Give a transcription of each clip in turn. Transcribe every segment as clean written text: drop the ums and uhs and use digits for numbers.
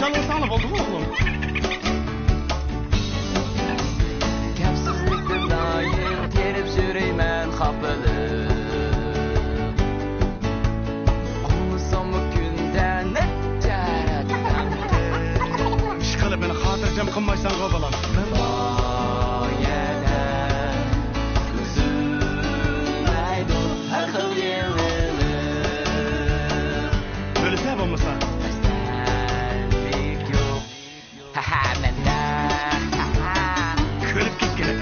Anlasana oldu mu oğlum? Kapsızlıkta dair terip süreymen kapılıp Olmasam bu günden ne caradan İşkalı beni hatırcam kınmaysan kovalan. Böyle sebep olmasa? Kölüp git gene.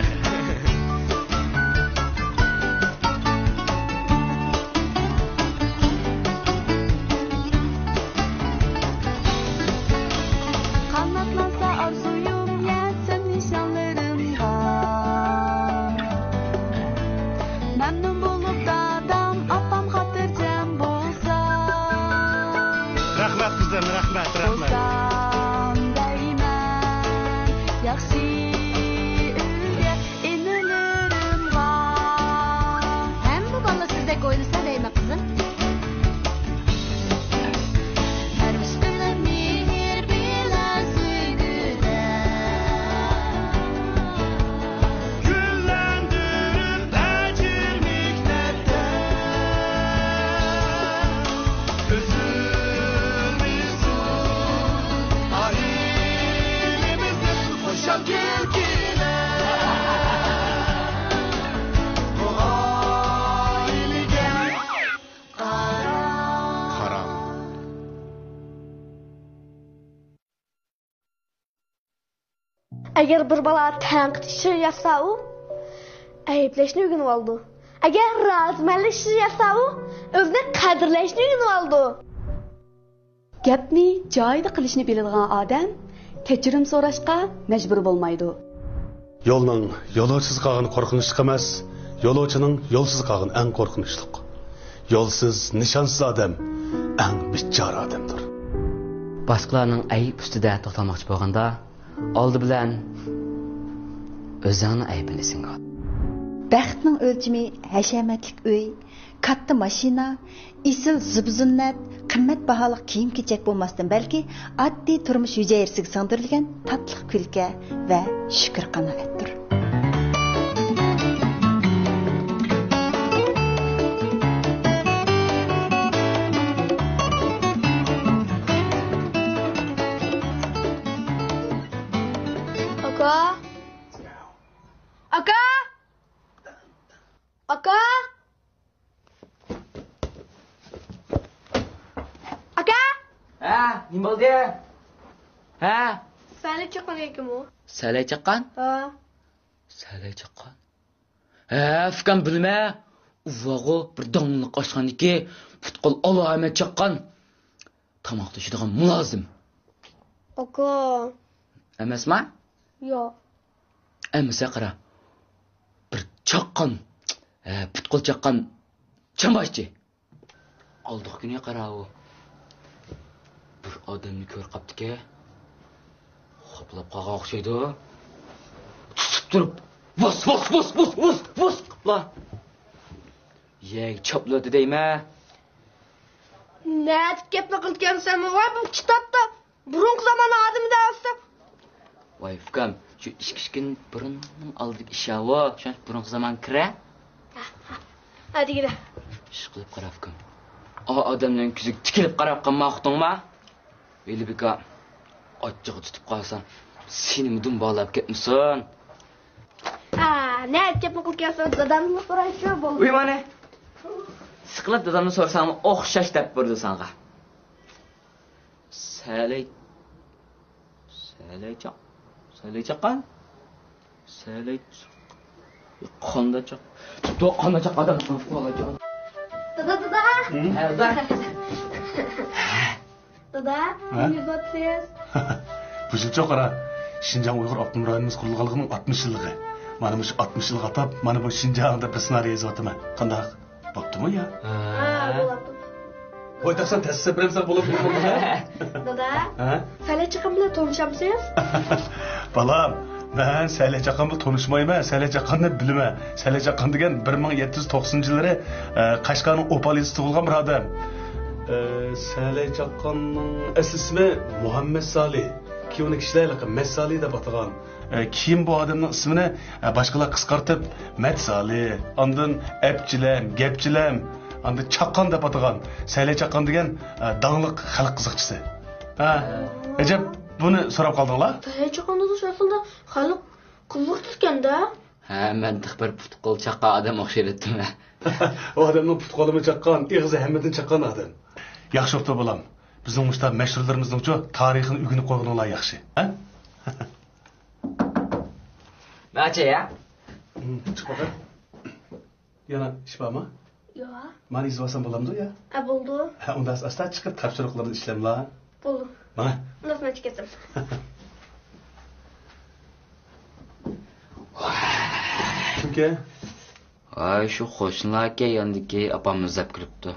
Kanatlansa arzuyum gelsin nişanlarımda Memnun bulup dadam apam hatırcam bolsa Rahmet kızım, rahmet. Bolsam deymen Yaxşı ülge inilirim var Hem bu bana sizdek oynasa deyme kızım Her üstüne mihir bilen Güllendirin acil mihnette Üzülmüşsün ailemizin hoşaf külküne Bu ailege karam Eğer bir bala tanqid işi yapsa u, ayıpleşni öğrenip aldı. Eğer razmanlik işi yapsa u, özünü qadrlashni öğrenip aldı. Gapni joyida qilishni biladigan odam kechirim so'rashga majbur bo'lmaydi. Yo'lning yo'lovchisiz qolgani qo'rqinchli emas, yo'lovchining yo'lsiz qolgani eng qo'rqinchli. Yo'lsiz, nishonsiz odam eng bichora odamdir. Başqalarning ayib ustida to'xtalmoqchi bo'lganda oldi bilan o'zingni aybini singa ol. Baxtning o'lchimi hashamatlik uy, katta mashina, isil zibzinnat, qimmat baholiq kiyim-kechak bo'lmasdan balki oddiy turmush hujayirsiga singdirilgan tatliq kulka va shukr qanoatdir. Aka! Aka! Aka! Ha, nima bo'ldi? Ha? Sali chiqqan ekan u. Salay chaqqan? Ha. Salay chaqqan. Ha, fikam bilma. Uvog'i bir donliq oshxonniki, futqol alomat chaqqan. Tomoq tashiydigan mulozim. Aka. Emasmi? Yo'q. Emsa qara. Bir chaqqan. Futqol chaqqan. Chamboshchi. Oldiq kuni qara u. Bir odamni ko'r qaptiki. Xoplab qolgan o'xshaydi. Tutib turib, vos qipla. Yey chopladi deyma. Nat gapni qilgansan voy bu kitobda burungi zamon odami davsi. Voy fikam, shu ishkishkin burunning oldidagi ishavi, shuncha burungi zamon kira. Hadi gida. Ish qilib qara fikam. O odamning ko'ziga tikilib qarab qolmoqdingmi? Elbika ochchig'i tutib qolsan, seni mudum bog'lab ketmisan. Nat gapni qilgansan dadamni so'raychi bo'ldi. Uy mana. Siqilib dadamni so'rsam, o'xshash deb berdi senga. Salay chaqqan. Salay qonda chaq. To qonda chaq odam qolgan. Dada. Dada, ne yapıyorsun? Bu жылча qara, Шинжаң Уйғур автоном районымыз құрылғанлығының 60 жылдығы. Mana bu 60 yıl atab, mana bu Шинжаңда bir ssenariy yazıvatıma. Qandaq? Boptimi ya? Bo'ladi. Qo'ytaqsan tasavvur bilemsan bo'lib bo'lmaydi. Dada. Salay chiqqan bilan tanışamsiz? Balam, men Salay chaqqan bilan tanışmayman. Salay chaqqanni bilmayman. Salay chaqqan degan 1790 yillari Qashqarning Opal tug'ilgan bir odam. Salih Chaqqonning asl ismi Muhammad Salih. Keyin uni kishilar Mat Salih deb atagan. Keyin bu odamning ismini boshqalar qisqartib Mat Salih, ondan Apchilam, Gapchilam, ondan Chaqqon deb atagan. Salih Chaqqon degan dangliq xalq qiziqchisi. Ajab, buni so'rab qoldinglar? Salih Chaqqon o'zi aslida xalq qiziqtirganda. Ha, men bir putqol chaqqan odam o'xshayaptim. O odamning putqolimi chaqqan, ig'zi hammadan chaqqan odam. Yaxshi o'pti bo'lam. Bizning mushta mashhurlarimizning-chu tarixini o'rganib qo'yganlar yaxshi, ha? Nacha ya? Chiqmaqa. Yana ish bormi? Yo'q. Mani izlasam bo'lamdi ya? Bo'ldi. Ha, unda asta chiqib topshiriqlarni ishlamlar. Bo'ldi. Mana. Nasıl çıkasın? Kimga? Ay, shu qo'shnilarga yondiki opamiz zab kiribdi.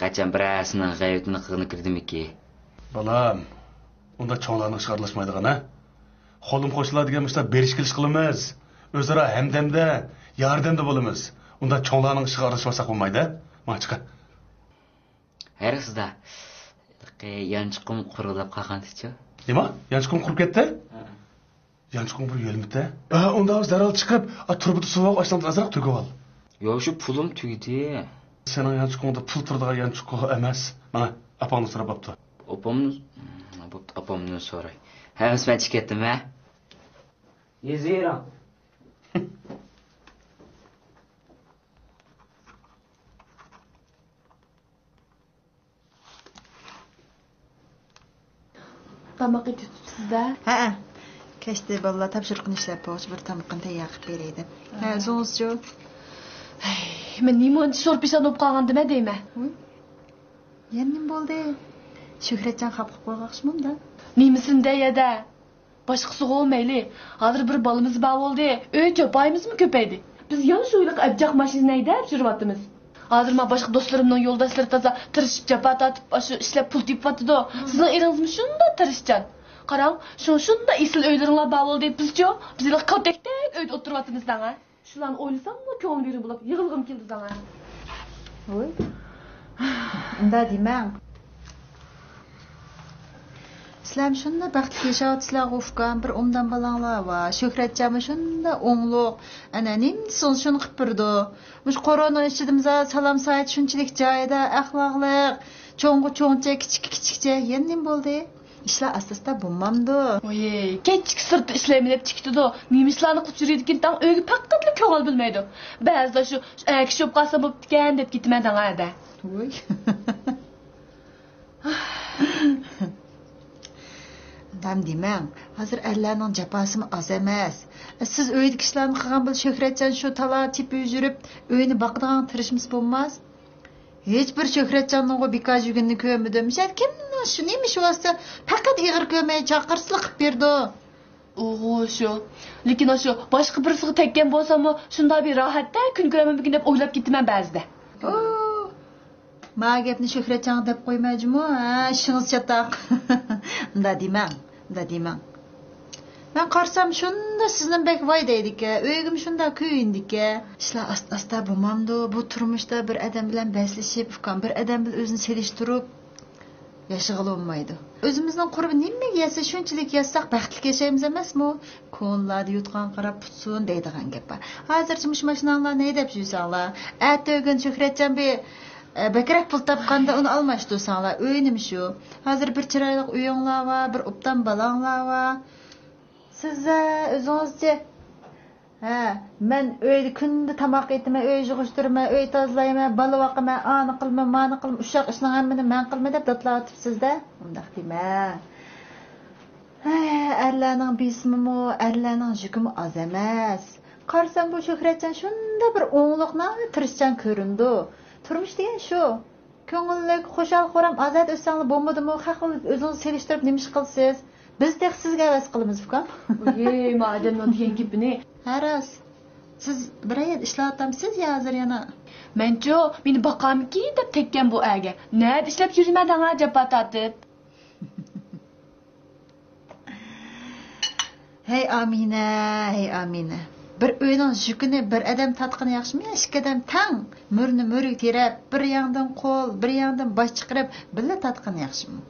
Qachon birasining g'ayratini qilg'ini kirdimiki? Balam, unda cho'nglarni ishg'arlashmaydigan, ha? Qo'lim qo'shnilar degan mushta berish kelish qilamiz. O'zaro hamdamda, yordamda bo'lamiz. Unda cho'nglarning ishg'arlashmasak bo'lmaydi. Mana chiq. Hayrasizda. Yanchiqim qurilib qolgandicha. Nima? Yanchiqim qurib ketdi? Yanchiqim bir yo'lmidi? Unda biz darhol chiqib, turbida suvoq ashdan azroq to'kib ol. Yo'q, shu pulim tugdi. Sening yanchiqingda pul turdigan yanchiq emas. Mana opangni so'rab bo'pti. Opamni so'ray. Hammasi men chiqib ketdim, ha? Yezira. Tamak etibsizda. Ha. Kechdi bolalar topshiriqni ishlab bo'g'ich bir tamoqni tayyor qilib beraydi. Ha, o'zingizchi. Men nima sho'rpishan bo'lib qolgandimi deyman. Yana bo'ldi? Shuhratjon xap qilib qo'ymoqchimda. Nimisinde ya da. Başqası olmayli. Hazır bir balımız bağ oldu. Öyle payımız mı köpeydi? Biz yanlış oyluq abjaq maşinayda sürüvatımız. Hazır ma başqa dostlarımның yoldaşları taza tırışıp capa tatıp aşı işlep pul tip vatıdı. Sizin eringiz mi şunda tırışcan? Qarang, şunda isil öyleringlar bağ oldu. Biz ilaq kaltektek öyde oturvatımız sana. Şularni oylasam mı köngül verim bulab yığılgım keldi sana. Oy. Unda demang. Sizlar shunda baxtli yashayapsizlar o'fgan bir umdan balanglar va Shuhratjami shunda o'ngluq ana nimson shuni qilib birdi. Mush qorona ichidimza salom sayt shunchalik joyida axloqliq, cho'ng'u-cho'ngcha, kichik-kichikcha yana nim bo'ldi. İşler asasta bulmamdı. Oy, keçik sırtı işlemi dep çıktıdı. Nimislarni qilib yuradigan tan öygü paqqatli ko'ngil bilmaydi. Ba'zida shu kishi bo'lib qolsa bo'ptikan deb ketmadan ada. Oy. Dam demang, hozir erlarning jafosimi oz emas. Siz uyda kishilarni qilgan bil Shuhratjon shu tala tipi yurib, uyni boqadigan tirishimiz bo'lmas. Hech bir Shuhratjonning o bekaj yurganini ko'rmadim. Kimning shu nima shu vaqtda faqat ig'ir ko'may chaqirsiq qilib berdi. Oğo shu. Lekin shu boshqa birisiga tekkan bo'lsa-mu, shunda bir rohatda kun ko'raman deb o'ylab ketman ba'zida. Ma gapni Shuhratjon deb qo'ymayjimi? Ha, ishingiz chataq. Unda demang. Ben qarsam shunda sizning bek voy deydik-a, o'yigim shunda kuyindik-a. Ishlar asta bo'lmamdi. Bu turmushda bir odam bilan baslashib, bir odam bilan o'zini selishtirib yashag'il olmaydi. O'zimizning qurbi nimaga yasa shunchalik yasak baxtli yashaymiz emasmi? Ko'nlarni yutgan qarab putsun deydigan gap bor. Hozircha mush mashinanglar ne deb yursanglar, atog'in Shuhratjon be bakrak pul topganda uni almashtirsanglar, o'yinim shu. Hozir bir chiroyli uyinglar va bir obdan balanglar va siz o'zingizchi men uyda kunda tamoq yeyman, uy yig'ishtirman, uy tozalayman, bola boqaman, ani qilman, mani qilman, ushaq ishning hammani men qilma deb dodlatibsizda. Undaq demang. Erlarning bismimi, erlarning yukimi oz emas. Qarsam bu Shuhratjon shunda bir o'ngluqni tirishchan ko'rindi. Turmush degan shu. Ko'ngillik, xo'shal, xo'ram, ozod o'ssanglar bo'lmadimi? Haqli o'zingizni selishtirib nima ish qilsiz? Biz tek sizga havas qilamiz ukan. Oy, madem degan gapini. Haras. Siz birayet ishlatamsiz ya hozir yana. Mencho, meni boqamki deb tekkan bu aga. Nada ishlab yurmadan japa tatib. Hey Amina. bir uyning yukini bir odam tatqani yaxshimi, ikki odam tang murni murik terib, bir yandan qo'l, bir yandan bosh chiqarib, billa tatqani yaxshimi?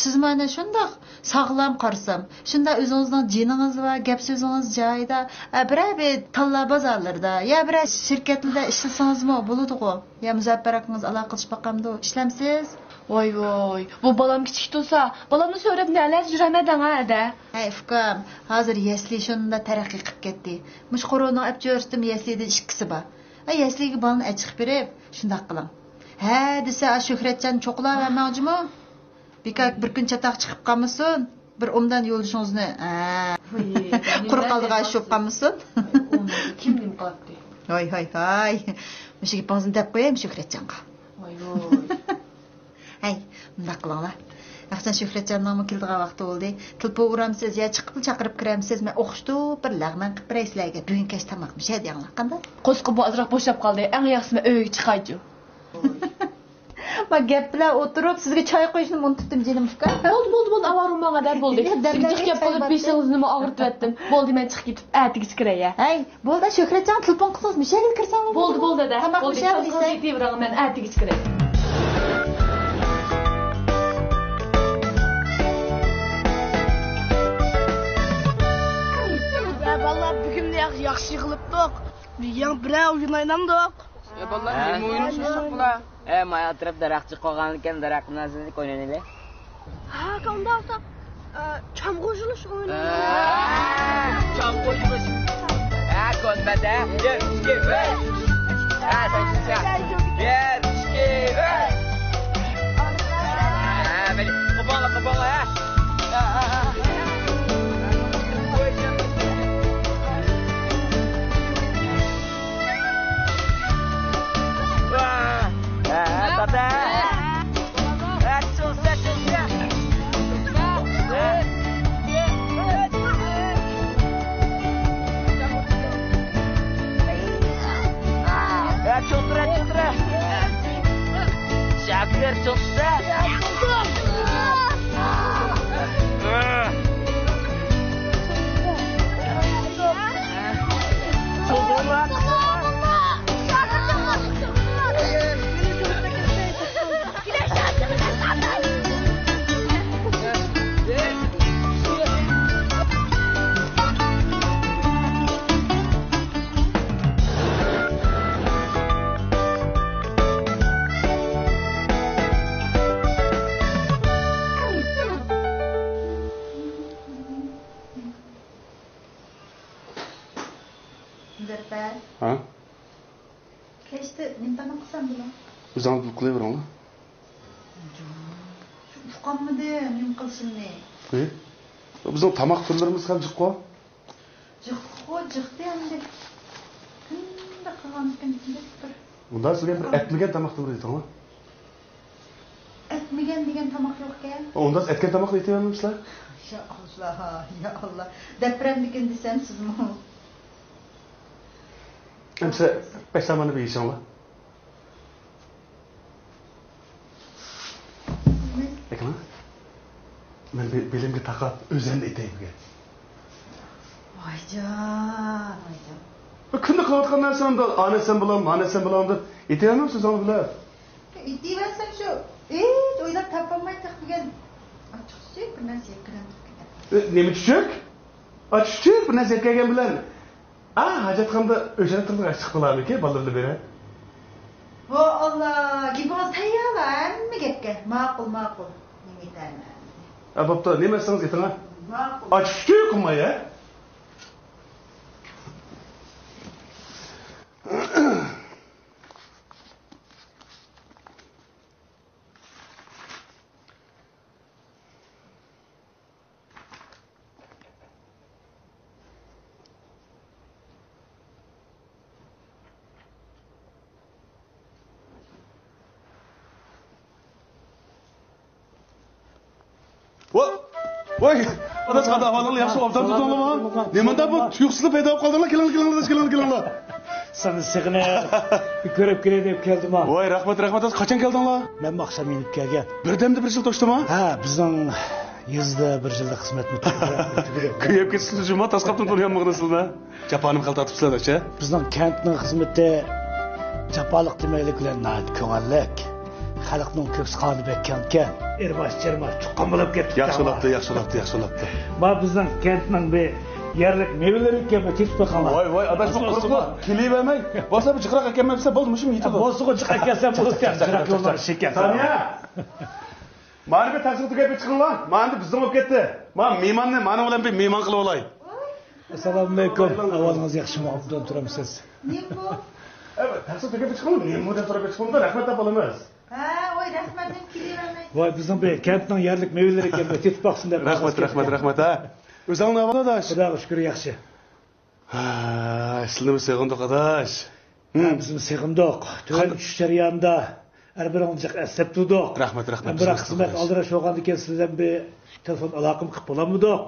Siz mana shundoq sog'lom qarsam, shunda o'zingizning jiningiz va gap so'zingiz joyida, bir talla bozorlarda, ya bir shirkatlarda ishlasangizmi bo'ladi-ku. Ya Muzaffar akangiz aloqalashib boqamdi, ishlamsiz? Voy voy, bu balam kichik bo'lsa, balamni so'rab nelar yuramading ha-da. Hey ukam, hozir yasli shunda taraqqiy qilib ketdi. Mush qo'roni olib jo'rsdim, yaslida ikkisi bor. Yasliga balani achiqib berib, shundoq qiling. Ha, desa Shuhratjon cho'qlab vermoqchimi? Bekak bir kun chataq chiqib qolmasin, bir umdan yo'lishingizni. Quruq qaldiga sho'p qolmasin. Kim nim qilibdi? Hoy. Mush gapingizni deb qo'yaymi Shuhratjonga. Voy voy. Hey, bundoq qilinglar. Yaxsan Shuhratjonning keldigan vaqti bo'ldi. Tilpo uramsiz, ya chiqib chaqirib kiramsiz, men o'qishdi, bir lag'man qilib biraysizlarga. Bugun kech tamoqmi shay deyinglar, qanday? Qo'sqi bu azroq bo'shab qoldi. Eng yaxshisi uyga chiqayju. Bak gap bilan o'tirib, sizga choy qo'yishni unutdim jinim uka. Bo'ldi, avarum menga bo'ldi. Jiq gap qilib beshingizni nima og'ritib etdim. Bo'ldi, men chiqib ketib, atiga chiqiray. Hey, bo'ldi Shuhratjon telefon qilsangiz, mishaga kirsam bo'ldi da. Bo'ldi, deyveraman, men atiga chiqiray. Vallahi bugün de yaxşı yığılıptık. Yan bilen oyun oynamdık. Vallahi nima o'ynaysiz bular? Maya atrofda daraxtchi qolgan ekan, daraxtni nazarda o'ynaylik. Ha, qanday olsa cham qo'shilish o'yini. Cham qo'shilish. Ko'nmada. Yer, ikki, bir. Sen. Yer, ikki, bir. Beni qo'pol, Tata. Çotra. Şakir çoksa. Ha? Keşke nimtamak kısam bunu. Uzanıp buklayıverin lan. Uqanmidi, nim qilishimni. Bizning tamoq turlarimiz ham jiqqa. Jiqdi endi. Kunda qilgan ekan bir. Bunda sizga bir etmagan tamoq tur aytingmi? Etmagan degan tamoq yo'q-ku. Unda etgan tamoqni aytayapsizlar? Ya Allah. Depremlikin desam sizmi? Hemse 5 zamanı bir inşallah. Bakın ha. Ben belimge takap özenle iteyim ki. Vaycan. Kındı kavatkandan sonra da anesen bulam da iteyemem siz onu bile. İteyemezsem şu. Oylap tapamay takbigen. Açık çiçek bir nasıl yakıran. Ne mi çiçek? Açık çiçek bir nasıl yakıran bilen. Hacetxonada o'shani tilga chiqdilarmi ki ballarni beri? Vo Allah, gapingiz tayyorlar, hamma gapga. Ma'qul. Nima aytaman? Bo'pti, nima desangiz ayting. Ma'qul. Ochishchi qilmay ya. Voy, adas qada ahvalinglar yaxshi obdan tutinglarmi? Nimada bu tuyuqsizlar paydo bo'lib qoldinglar? Kelinglar. Seni sig'ini bir ko'rib kelay deb keldim ha. Voy, rahmat. Qachon keldinglar? Men maqsam inib kelgan. Birdamda bir chiq toshdimi? Ha, bizning Yüzde bir yıllık hizmet Kuyup ketsin cuma tasqapdan turgan mıqdısılda. Japanim xalta atıpsızlar aşa. Bizning kentning xizmati japolik demaylik bilan nayt ko'ngillik. Xalqning ko'ks qoni bekkankan. Erbash jermash chiqqan bo'lib ketdi. Yaxshilabdi. Ma bizning kentning bir yerlik mevalar ekan, ketib qolgan. Voy, adash bu quruqmi? Kelib emay. Bosa bu chiqroq ekanmabsa bo'ldi, mushum yetadi. Bosig'i chiq ekansan, bo'lsa chiqroq yo'llar shekan. Saniya. Mani bir taksi tugab chiqinglar. Mani bizning bo'lib ketdi. Men mehmonni mani bilan bir mehmon qilib olay. Assalomu alaykum. Ahvolingiz yaxshimi? Obdan turamsiz. Evet, taksi tugab chiqinglar. Men mo'da so'rab chiqimda rahmat topolamiz. Ha, voy rahmatim kelavermay. Voy bizning bir kentning yerlik mevalar ekan, ketib boqsin deb. Rahmat ha. O'zing nima adash? Xudoga shukr yaxshi. Ha, sizlarni sevgandik adash. Bizim sig'imdoq. Tuvan tushish jarayonida har biringiz asab turdik. Rahmat. Biroq xizmat oldirash bo'lgandan keyin sizdan bir telefon aloqam qilib bo'lamdiq.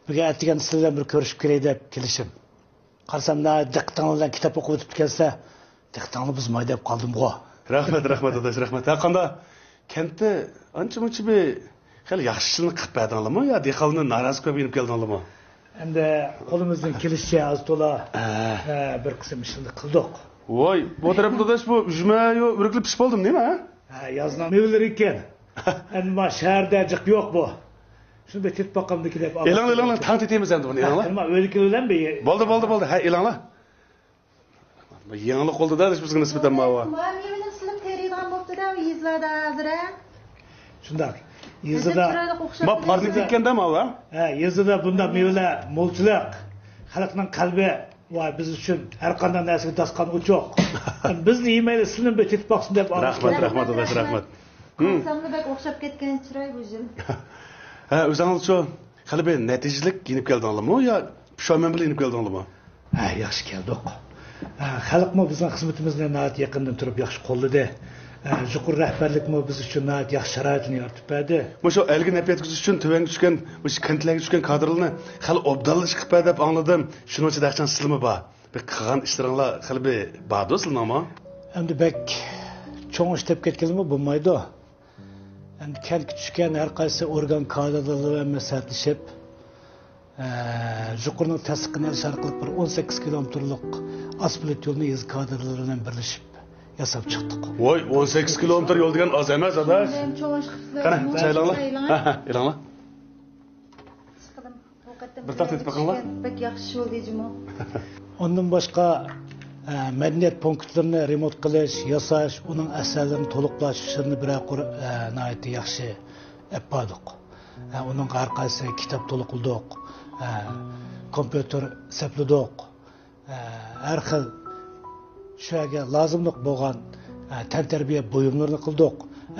Birga aytgan sizdan bir ko'rishib kelay deb kelishim. Qarsamda diqqatingizdan kitob o'qib o'tibgansa, diqqatingni buzmay deb qoldim-ku. Rahmat adash, rahmat. Ha qanda kentda ancha-muncha bir xali yaxshi ishlarni qilib berdinglarmi yo dehqonni norozi ko'p yinib keldinglarmi? Endi qo'limizdan kelishicha az to'la bir qism ishlarni qildik. Voy, bu tarafda adash bu ujma yo urikli pish bo'ldim, nima? Ha, yozdan mevalar ekan. Endi ma shaharda jiq yo'q bu. Shunda ketib boqqamdiki deb. Elang, tant etamiz endi buni, elanglar. Nima o'lika bilan be. Bo'ldi. Ha, elanglar. Yangilik qo'lda bizga nisbatan ma'vo. Men silib teriydigan bo'pti-da, yuzlarda hozir. Shunday. Yezida ma parnik etkanda ma'vo. Ha, yezida bunda mevalar mo'lchilik, xalqning qalbi va biz uchun har qanday narsaga dasqan o'choq. Bizni yemayli sizni bir ketib boqsin deb. Rahmat adash, rahmat. Qo'samni bek o'xshab ketgan chiroy bu yil. Ha, o'zingiz shu hali bir natijalik yinib keldinglarmi yo pushaymon bilan yinib keldinglarmi? Ha, yaxshi keldik. Xalqmi bizning xizmatimizni nəhayət yaqindan turib yaxshi qo'lladi. Juqur rahbarlikmi biz uchun nəhayət yaxshi sharoitni yaratib berdi. Shu elgi naf yetkizish uchun tuvanga tushgan, o'sha kentlarga tushgan kadrlarni hali obdallish qilib berdi deb angladim. Shuning uchun daqchan sizlarmi bor? Bir qilgan ishlaringlar hali bir bordi sizlarmi? Endi bek cho'ng ish deb ketganmi bo'lmaydi. Endi kentga tushgan har qaysi organ kadrlari bilan maslahatlashib Juqurning tasdiqini sharqlik bir 18 kilometrlik asfalt yo'lni yez kadrlari bilan birlashib yasab chiqdik. Voy, 18 kilometr yo'l degan oz emas adash. Qani, chaylanglar. Ha, elanglar. Bir taqt etib qo'yinglar. Bek yaxshi yo'l deyjimi? Ondan boshqa madaniyat punktlarini remont qilish, yasash, uning asarlarini to'liqlash ishlarini biroq nəhayət yaxshi yapdik. Uning har qaysi kitob to'liqladik. Kompüter sapladik. Har xil shuga lozimlik bo'lgan tantarbiya buyumlarini qildik.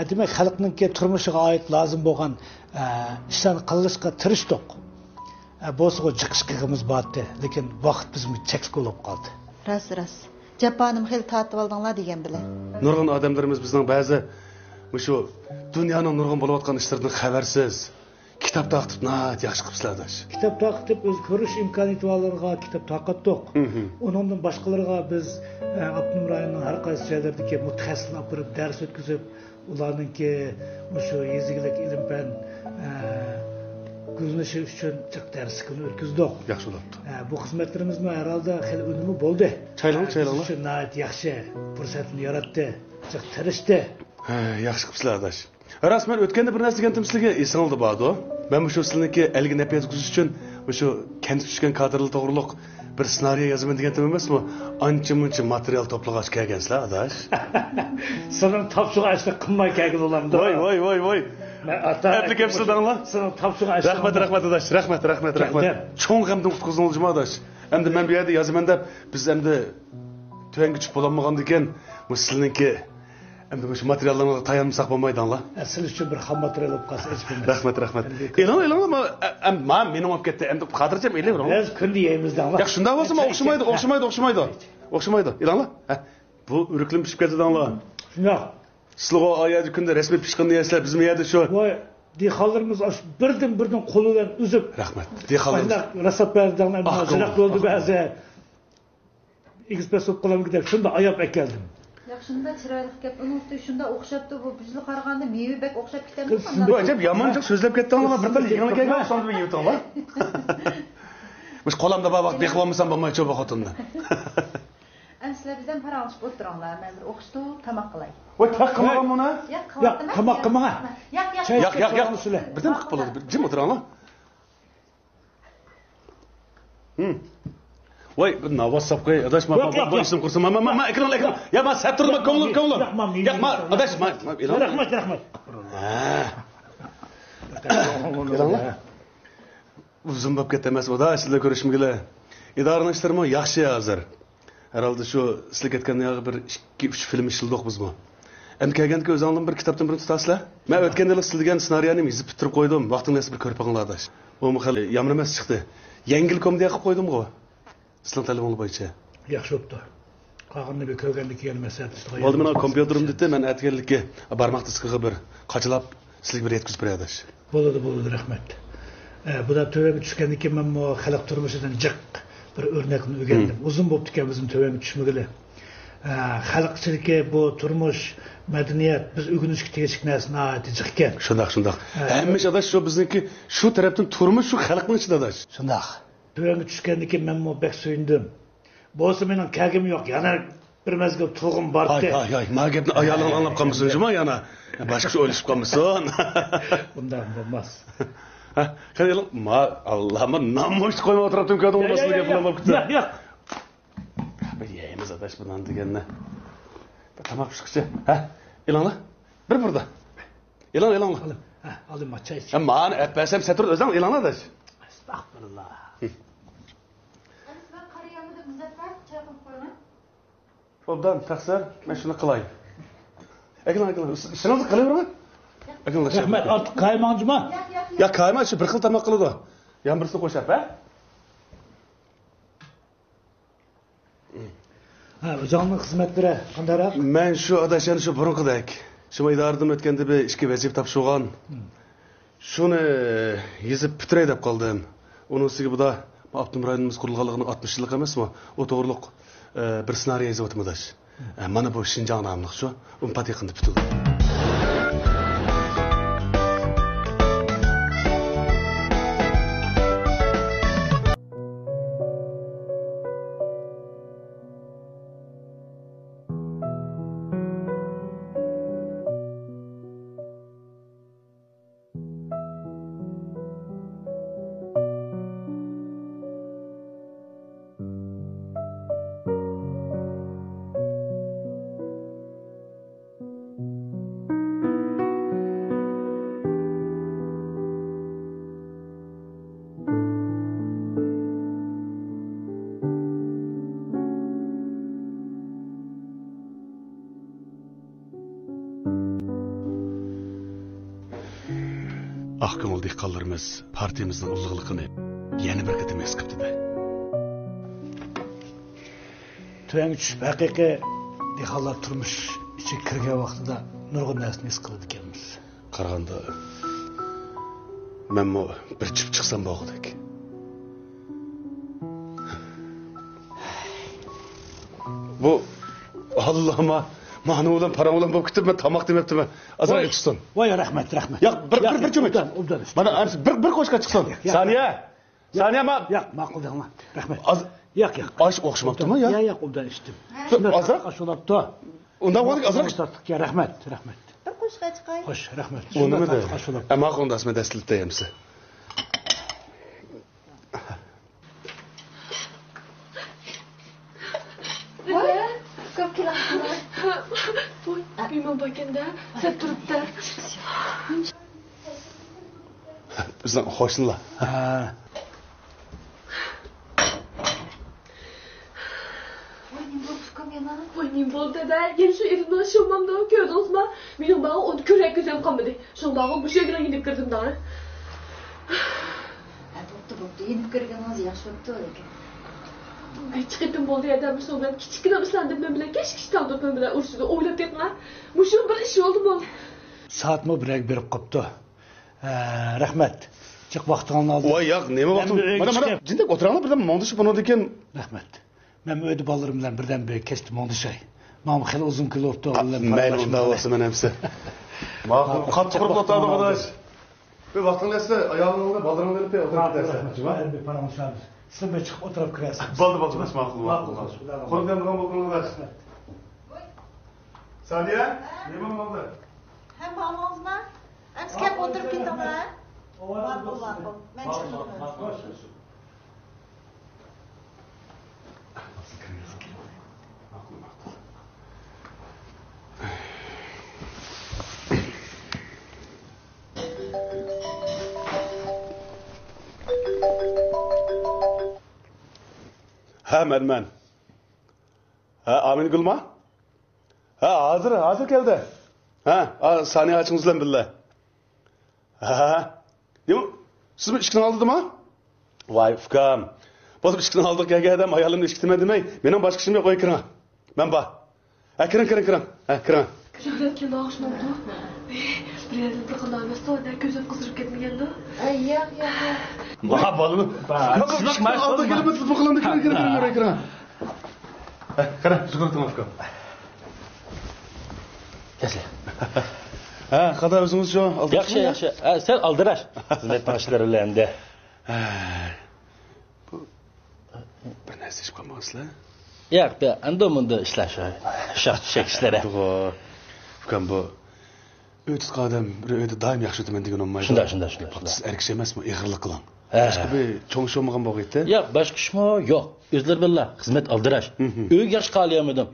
Demak, xalqning turmushiga oid lozim bo'lgan ishlarni qilishga tirishdik. Bo'siga chiqishimiz bordi, lekin vaqt bizga cheksiz bo'lib qoldi. Ras. Japonim xil tatib oldinglar degan bilan. Nurg'un odamlarimiz bizning ba'zi shu dunyoning nurg'un bo'layotgan ishlaridan xabarsiz. Kitob taqtib yaxshi qilibsizlar. Kitob taqtib o'z ko'rish imkoniyatlarga kitob taqatdik. Undan boshqalarga biz Abnum rayonining har qaysi joylaridagi mutaxassislar olib borib dars o'tkazib, ularningki shu yezigilik ilm-fan guzlanishi uchun chiq darslikni o'tkazdik. Yaxshi bo'libdi. Bu xizmatlarimizni har holda xil unumi bo'ldi. Chaylanglar. Shu nəhayət yaxshi fursatni yaratdi, chiq tirishdi. Ha, yaxshi qilibsizlar adash. Rasman o'tganda bir narsa degandim sizlarga esingizda bordi. Men shu sizlarniki elgi naf yetkizish uchun shu kentga tushgan kadrlar to'g'riliq bir ssenariy yozaman degandim emasmi? Ancha-muncha material to'plag'ach kelgansizlar adash. Sening topshirishni qilmay kelgan olamdi. Voy. Tebrik etsizlar. Sening topshirishni. Rahmat adash. Rahmat. Cho'ng g'amdan qutqizildi adash. Endi men bu yerda yozaman deb biz endi tuvanga tushib bo'lmagandan keyin sizlarniki endi bu materiallarni tayyorlasak bo'lmaydi-la. Siz uchun bir xam material olib qolsa hech bo'lmaydi. Rahmat. E'lon, men meni olib ketdi. Endi xotirjam e'layvering. Biz kun deyimizdan. Yo'q, shunday bo'lsa o'xshamaydi. E'lonlar. Bu uriklim pishib ketadi-la. Shunday. Sizlarga oyat kunda rasmiy pishqin deyasizlar, biz bu yerda shu. Voy, dehqonlarimiz birdan qo'li bilan uzib. Rahmat. Dehqonlar rasatlardan jinoq bo'ldi ba'zi. Ekspress olib qo'lamga deb shunda ayab ekeldim. Yaxshında chiroyli gap, uning ustiga shunda o'xshatdi bu bizga qaraganda mevabek o'xshab ketadi. Bu ajab yomonchiq so'zlab ketdinglar, bir xil yig'ilib kelgan sonda yeytinglar. Biz qo'lamda bor vaqt beqib olmasam bo'lmaydi cho'ba xotinni. Sizlar bizdan para olishib o'tiringlar. Men bir o'qishdi, tamoq qilay. Voy, tamoq qilmagan buni? Yo'q, tamoq qilma. Yo'q. Birdan qilib bo'ladi. Jim o'tiringlar. Voy, na WhatsApp qo'y, adashma, bu ishim qursin. Men ekran. Ya, men sat turdim, ko'nglim. Yo'q, men adashma. Rahmat. E'lonlar. Uzun bo'lib ketmas, xudo sizlar ko'rishmaglar. Idoraning ishlarimi yaxshi hozir. Herhalde şu sizlar ketgandan bir 2-3 film ishildik bizmi. Endi kelganda o'zingizning bir kitobdan birini tutasizlar. Men o'tgan yil sizlarga ssenariyni yozib bitirib qo'ydim. Vaqtingiz bir ko'rib qo'yinglar adash. Bu hali yomon emas chiqdi. Yengil komediya qilib qo'ydim-ku. Sizlar telefon bo'yicha. Yaxshi bo'pti. Qog'inni bir ko'rganda kelgan masalasi. Bo'ldi, men kompyuterim dedi, men aytganlikka barmoq diskiga bir qachilab sizlarga bir yetkazib beradi. Bo'ladi, rahmat. Bu da tövbe tushgandan keyin men bu xalq turmushidan jiq bir o'rnakni o'rgandim. Uzun bo'lib ekan bizim tövbe tushmagili. Xalqchilikka bu turmush, madaniyat biz o'rganishga tegishli narsa jiq ekan. Shundoq. Hamma adash shu bizniki shu tarafdan turmush shu xalqning ichida adash. Shundoq. Tövbe tushgandan keyin men bu bek suyundim. Bo'lsa mening kagim yo'q, yana bir mezgil tug'im bor edi. Ay, men gapni ayolingni anglab qolmasin, juma yana. Boshqa o'ylashib qolmasin. Bundan bo'lmas. Qani Allah'ıma namoyish qo'ymay o'tiribdim ku olmasın deb gaplar bo'lib ketdi. Yo'q. Bir yeyimiz adash bundan deganni. Tamoq chiqchi. E'lonlar. Bir burada. E'lon. Alim çay iç. Men aytmasam satur o'zing e'lon adash. Astagfirullah. Sizlar qarayamida Muzaffar choy qilib qo'ying. Obdan taqsir, men shuni qilay. E'lon. Shuni qilaverman. Rahmat, artık kaymancıma. Ya kayman şu bir xil tamoq qiladi. Yan birisini qo'shab, O'zingning xizmatlari qandayroq? Men shu adashani shu burunqidek. Shu idoradan o'tganda bir ishga vazifa topshirgan. Shuni yezib bitiray deb qoldim. Uning ustiga bu da Abdum rayonimiz qurilganligining 60 yillik emasmi? O to'g'riliq bir ssenariy yozib o'tmadash. Mana bu Shinjang nomli shu, uni patiqini bitildi. Ah ko'ngil dehqonlarimiz partiyamizning ulug'ligini yana bir qatim es qilibdi-da. Tövbe tushib haqiqiy dehqonlar turmush ichi kirgan vaqtida nurg'un narsani his qiladi ekanmiz. Qaraganda men bir chip chiqsam bo'g'dak. Bu Allah'ıma mani bilan param bilan bo'lib ketib, men tamoq demabdiman. Azroq aytsin. Voy rahmat. Yo'q, bir cho'mach. Mana bir qo'shqa chiqsin. Saniya, men yo'q, ma'qul dema. Rahmat. Yo'q. Osh o'xshamabdimi yo? Yo'q, undan ichdim. Azroq ashulabdi. Undan bo'ldi, azroq ichdim. Rahmat. Bir qo'shqa chiqay. Xo'sh, rahmat. U nimada? Ma'qul dasma dastlabda hamsi. Bilmem bakenda, sen turibdi. Bizdan xo'shlar. Voy, nim bo'ldi-da. Yana shu erimdan shomamdan ko'rdingizmi? Mening bağı onu ko'rak ko'zim qolmadi. Shu bağı bu yerga yetib kirdim-da. Bo'pti. Yetib kirganingiz yaxshi bo'pti. Chiqdim bo'ldi adam shu bilan kichkina islandim men bilan kesh taldim men bilan ursida o'ylab tepma. Mushu bir ish oldi bu. Soatmi birak berib qopti. Rahmat. Chiq vaqtingni oldi. Voy, yo'q, nima vaqtim? Mana jindak o'tiranglar birdan mondishib bo'ladi ekan. Rahmat. Men uyda bolalarim bilan birdan bir kechdi mondishay. Mam xil uzun kilopda Mayli unda olsa men hamsi. Ma'qul, qattiq qurib o'tadi qardaş. Bir vaqtingizni ayolingizga baldirni berib o'tirib ketasiz. Bir paramuşamiz. Siz bir chiqib o'tirib kirasiz. Bo'ldi, ma'qul. Qo'ldan nima bo'lganlar? Saniya, nima bo'ldi? Hem bağlamazma. Hem skep oturup gittim ha. Ma'qul. Men chiqdim. Ha Merman. Ha Amin Gülma. Ha hazır geldi. Ha saniye açınız lan billah. Ha. Yok. Siz mi işkini aldınız mı? Vay fukam. Bozup işkini aldık ya adam ayalımda işkitime demey. Benim başka işim yok o ekran. Ben bak. Ha kirin. Ha kirin. Şöhretli nağış ne oldu? Biraz da kılaması o da gözüm kızırıp gitmeyende. Ay yok. Ma balını. Siz bak aldık elimiz bu kılındı kirin ekran. Ha kirin. Sıkıntı fukam. Kesle. Ha kadar özünüz şu aldınız Yaxşı. Sen aldıraş. Hizmet maaşlarıyla Bu bir narsa ish qilmaysizlar? Yo'q, da andamında ishlash. Şart işlere. To'g'ri. Ukam bu o'y tutgan odam bir uyda doim yaxshi o'taman degan olmaydi. Shunda. Siz er kishi emasmi? Ig'irlik qiling. Ha. Boshqa bir cho'ng sho'magan bo'lg'aydi. Yo'q, boshqa ishmi yo'q. O'zlar billah, xizmat aldırash. Uy yaxshi qolyamadim.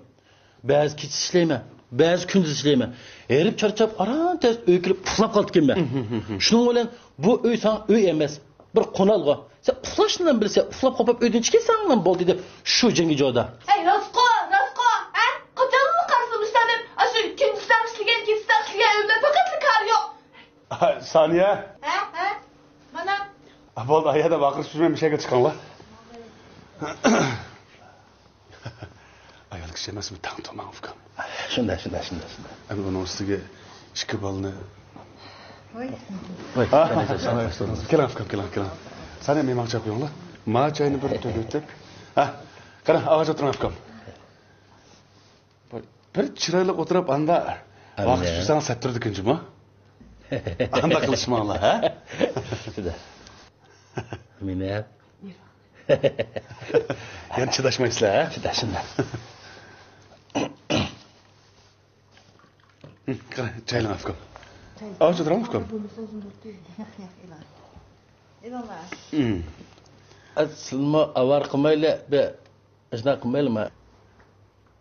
Ba'zi kech ishlayman, ba'zi kunduz ishlayman. Erib charchab, aran tez uy kirib uxlab qoldim ben. Shuning bilan bu uy san uy emas, bir qonalg'a. Sen uxlashdan bilsa, uxlab qopib uydan chiqasan bo'ldi deb shu jingi joyda. Ey Rasko, ha? Qachonmi qarsam istadim? Ashu kunduzlar ishlagan, kechdan ishlagan uyda faqat kar yo'q. Saniya. Ha? Mana Bo'ldi, ayada baqirib suzmay mishaga chiqinglar. Ayol kishi emasmi? Tang tomon ukam. Shunda. Endi uning ustiga ikki balni. Voy, Keling. Saniya men maqchab qo'yinglar. Ma chayni bir to'g'ritib. Ha, qara, og'acha o'tiring ukam. Bir chiroyli o'tirib anda vaqt tursang sattirdi ekanjimi? Anda qilishmoqlar, ha? Shunda. Minap. Yana chidashmaysizlar, ha? Shunda. Qara, chaylan ukam. Og'acha o'tiring ukam. İlanlar. Aslında avar qilmayli, be ajna qilmaymi?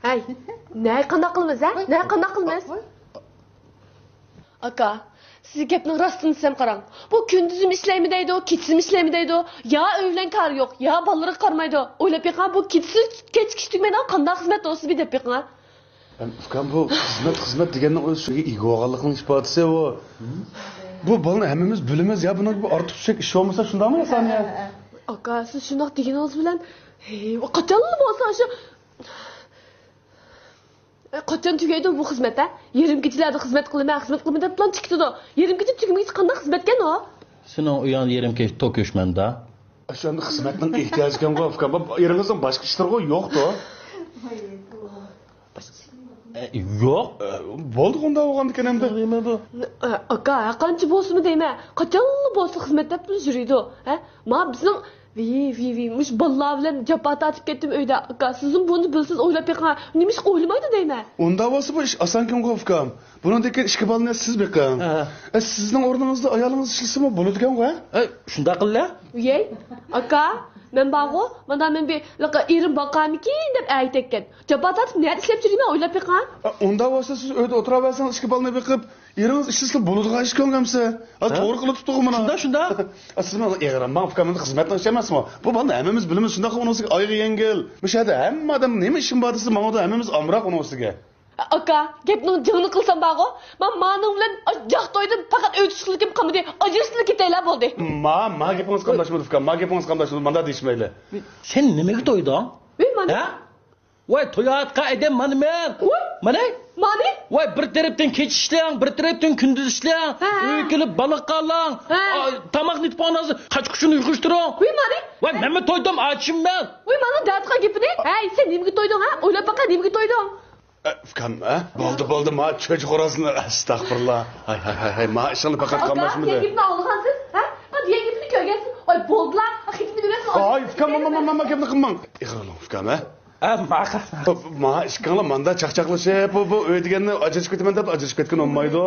Hey, ne qanday qilamiz, ha? Ne qanday qilamiz? Aka, siz gapning rostini desam qarang. Bu kunduzim ishlaymi deydi, kechsim ishlaymi deydi. Ya o'ylan kar yo'q, ya bolalar qarmaydi. O'ylab yiqan bu kechki tugmaydan qanday xizmat olsa bir deb yiqan. Ukam bu xizmat deganning o'zi shuga ega bo'lganlikning ifodasi u. Bu balni hammamiz bilamiz ya buni bir ortiqcha ish bo'lmasa shundaymi Saniya? Aka, siz shundoq deganingiz bilan, qachon bo'lsa shu qachon tugaydi bu xizmat, ha? Yarim kechalarda xizmat qilaman deb plan chiqdi. Yarim kecha tugamagach qanday xizmatgan o? Sening uyan yarim kech to'kishmanda. Shunda xizmatning ehtiyoji kam qo'yib, ukam. Eringizning boshqa ishlar yo'q-ku. Yo'q. Bo'ldi unda bo'lgan ekan endi. Nima bu? Aka, qancha bo'lsin deyman. Qachon bo'lsa xizmat deb yuriydi, ha? Ma bizning mush bolalar bilan japa tatib ketdim uyda. Aka, sizning buni bilsiz o'ylab yiqan. Nima ish o'ylamaydi deyman. Unda bo'lsa bu ish oson kim ukam. Buningdek ishga balni siz beqam. Sizning o'rningizda ayolingiz ishlasimi bo'ladigan-ku? Shunda qillar? Yey, aka, men bag'o, mana men bir erim boqamikin deb aytgan. Japa tatib nima ishlab yurayman o'ylab yiqan. Unda bo'lsa siz uyda o'tiraversangiz ishga balni beqib, eringiz ishlasa bo'ladigan ish ko'ngamsa, to'g'ri qilib tutdingmi mana? Shunda. Siz mana eg'ramman ukamning xizmatini ish emasmi? Bu balni hammamiz bilamiz, shunday qilib unisiga oyog'i yengil. Mishada hamma odam nima ishim bor desa, mana hammamiz amroq unisiga. Aka, gapning jig'ini qilsam bag'o, men maning bilan ajaq to'ydim, faqat uy tushlikim qilmadi, ajrishlik ketaylar bo'ldi. Ma gapingiz qamlashmadi ukam, ma gapingiz qamlashmadi, manda deyishmayli. Sen nimaga to'yding? Mana. Ha? Voy, to'yatqa edem mana men. Mana? Mani? Voy, bir tarafdan kech ishlang, bir tarafdan kunduz ishlang. Uy kelib baliq qalang. Tomoq nitponasi qachquchini uyqushtiring. Voy, mani? Voy, men to'ydim, achim men. Voy, mana dadqa gapini. Hey, sen nimaga to'yding, ha? O'ylab baqa, nimaga to'yding? Ukam, bo'ldi, ma cho'chib qorasini. Astag'firullah. Hay, ma ishingni faqat qolmasmidi. Aka, gapni olgansiz, ha? Degan gapni ko'rgansiz. Oy, bo'ldilar. Xitni berasiz. Ay, ukam, ma gapni qilmang. Iqrorlang, ukam, Ma ishqinglar manda chaqchaqlashib, bu uy deganni ajrashib ketaman deb ajrashib ketgan olmaydi.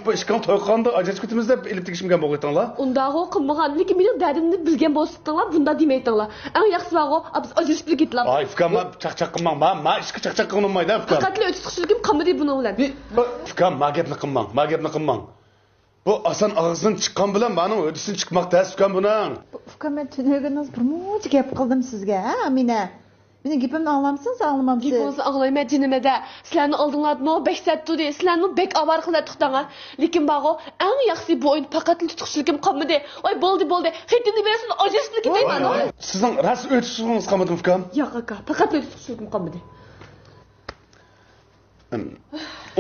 Bu ishqing to'yqanda ajrashib ketamiz deb ilib tegishimgan bo'lg'aytinglar. Undag'o qilmagan, lekin mening dardimni bilgan bo'lsanglar, bunda demaytinglar. Eng yaxshisi ba'g'o, biz ajrashib ketdilar. Ay, ukam, chaqchaq qilmang. Ma ishqi chaqchaq qilgan olmaydi, ukam. Faqat o'tishligim qilmadi buni bilan. Ukam, ma gapni qilmang. Bu asan og'zidan chiqqan bilan mening o'disidan chiqmoqda, ukam buning. Ukam, men tunugingiz bir muncha gap qildim sizga, ha, Amina. Meni gapimni anglamsiz, anglamamsiz. Gapingizni anglayman jinimda. Sizlarni oldinglarni beksat turdi. Sizlarni bek avar qilib tuqdinglar. Lekin ba'g'o eng yaxshisi bu o'yin faqat tutishligim qolmadi. Oy, bo'ldi. Xitni berasiz, ajrashib ketayman. Sizning ras o'tishingiz qolmadi, ukam? Yo'q aka, faqat tutishligim qolmadi.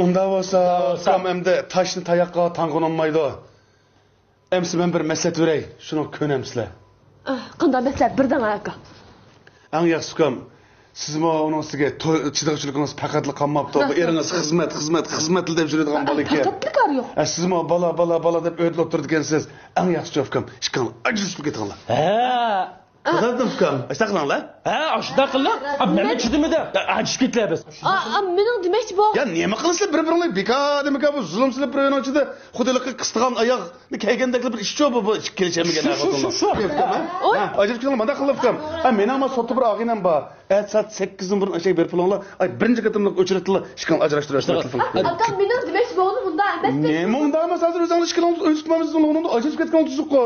Unda bo'lsa, ukam endi toshni tayoqqa tang'in olmaydi. Emsi men bir maslahat beray, shuni ko'namsizlar. Qanday maslahat birdan aka? Eng yaxshi ukam, sizmi uning ustiga chidag'chiliginiz faqatli qolmabdi. Eringiz xizmat deb yuradigan bola ekan. Faqatlikar yo'q. Sizmi bola deb o'ylab o'tirgansiz. Eng yaxshi ukam, ishqan ajrashib ketganlar. Qadam ukam, istaqlanglar. Ashda qillar. Meni chidimida ajrashib ketdilar biz. Mening demoqchi bu. Ya nima qilasizlar bir-biringlar bekadimika bu zulmsizlar bir o'yinchida xudolikqa qistigan oyoqni kaygandaklar bir ish jo'b bu kelishamagan Shu. Ajrashib ketganlar menda qilib ukam. Meni ham sotib bir og'inam bor. Soat 8 burun o'sha berib pulinglar. Birinchi qatimliq o'chirdilar. Ishqan ajrashtirishdi. Aka, mening demoqchi bo'ldim bunda albatta. Nima unda emas, hozir o'zingiz ishqilib o'sitmamiz uni ajrashib ketgan tuzuqqa.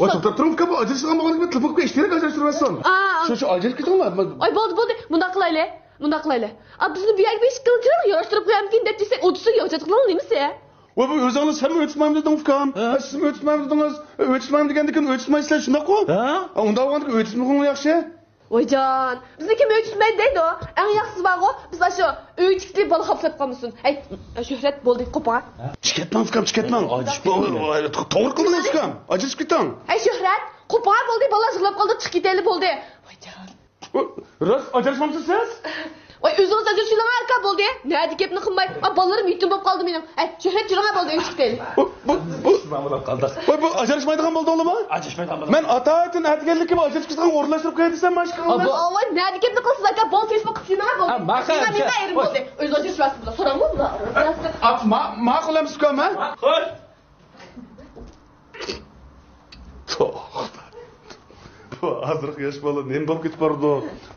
Va to'xtab turing ukam, ajrashgan bo'lganligini telefonga ishtirok ajrashtirmasin. Shu ajrashib ketganlar. Oy, bo'ldi. Bunda qilaylik. Bizni bu yerga 5 kilometr yorishtirib qo'yamkin deb desak, 30 yo'qot qilaolmaymiz ya. Va bu o'zingiz ham o'tmayman dedingiz ukam. Siz o'tmayman dedingiz. O'tmayman degandan o'tmaysizlar shundaqku? Unda bo'lganda o'tmayman yaxshi. Voyjon, bizniki o'tmaydi deydi. Eng yaxshisi ba'g'o, biz shu o'ytikli bola xavflab qolmasin. Ay, Shuhrat bo'ldi, qo'par. Chiqatmang. To'g'ri qildingiz ukam. Ajrashib keting. Ay, Shuhrat, qo'par bo'ldi, bola yig'lab qoldi, chiqib ketayli bo'ldi. Voyjon. Rost ajrashmamsiz siz? Oy, o'zingiz ajrashinglar aka bo'ldi. Nima gapni qilmay, bolalarim yetim bo'lib qoldi mening. Ay, Shuhrat jurama bo'ldi, o'chib ketayli. Ma'mulot qoldik. Voy, bu ajrashmaydigan bo'ldingmi? Ajrashmaydigan. Men atoatin atganlikka ajrashib ketgan o'rlashtirib qo'yay desam mashqillar. Voy, nima gapni qilsiz aka, bol Facebook qilsinglar bo'ldi. Nima ayrim bo'ldi. O'zingiz ajrashmasiz bular. So'rangmi bular? Ma'qulamiz ukam, ha? Bu azriq yosh bola nima bo'lib ketib bordi?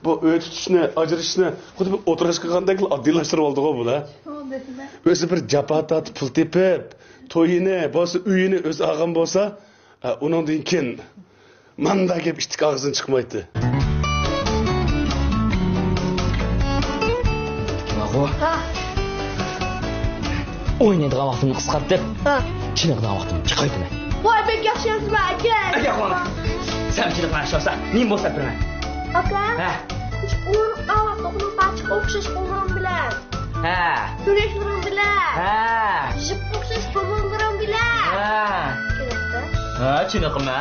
Bu o'tishni, ajrashishni xuddi bir o'tirish qilgandek oddiylashtirib oldi-ku bu da. O'zi bir japa tatib pul tepib, to'yini, bo'lsa uyini o'z og'am bo'lsa, uningdan keyin manda gap ishtik og'zidan chiqmaydi. Ma'g'o. O'ynaydigan vaqtimni qisqartib, chiniqdan vaqtimni chiqaytiraman. Voy, bek yaxshisiz aka. Aka qo'ying. Sen chiniqdan shosa, nim bo'lsa turman. Aka. Hiç to'qni pachiq o'xshash qo'lim bilan. Suratlarim bilan. Jip o'xshash qo'lim bilan. Chiniqma.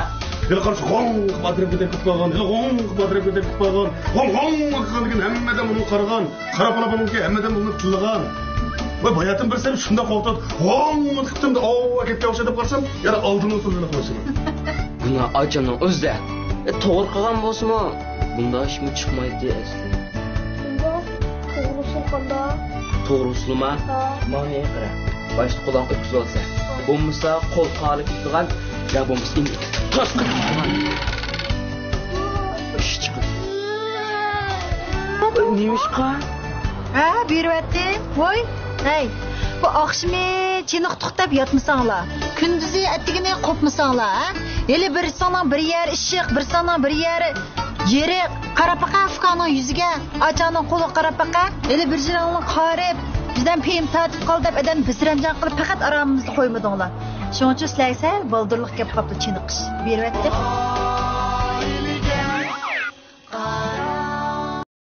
Dil qarshi g'ong qilib ketib qolgan. G'ong qilgan hammadan uni qaragan. Qarab olib hammadan uni tillagan. Va bayatim bir seni shunda qo'rqitib, g'ong qildim de, aketga o'xshatib qarsam, yana oldimni so'zini qo'yishim. Buni achamning o'zida. To'g'ri qilgan bo'lsa-mu, bunda ish chiqmaydi asli. To'g'risi qanday? To'g'risimi? Mana qara. Boshqa quloq o'tkazib olsa, bo'lmasa qo'l qolib turgan, ya bo'lmasa indi tosh qilgan. Ish chiqdi. Nimishqa? Beryaptim. Voy. Hey, bu oqshimi chiniq to'xtab yotmasanglar, kunduzi attigini qopmasanglar, ha? Eli bir sana bir yer ishiq, bir sana bir yer yeri qarab baqa fuqaning yuziga, achaning qo'li qarab baqa, eli bir jiranning qarib, bizdan peyim tatib qol deb adam bizranjan qilib faqat aramimizni qo'ymadinglar. Shuning uchun sizlar baldirlik gap qopdi chiniqish. Beryaptim.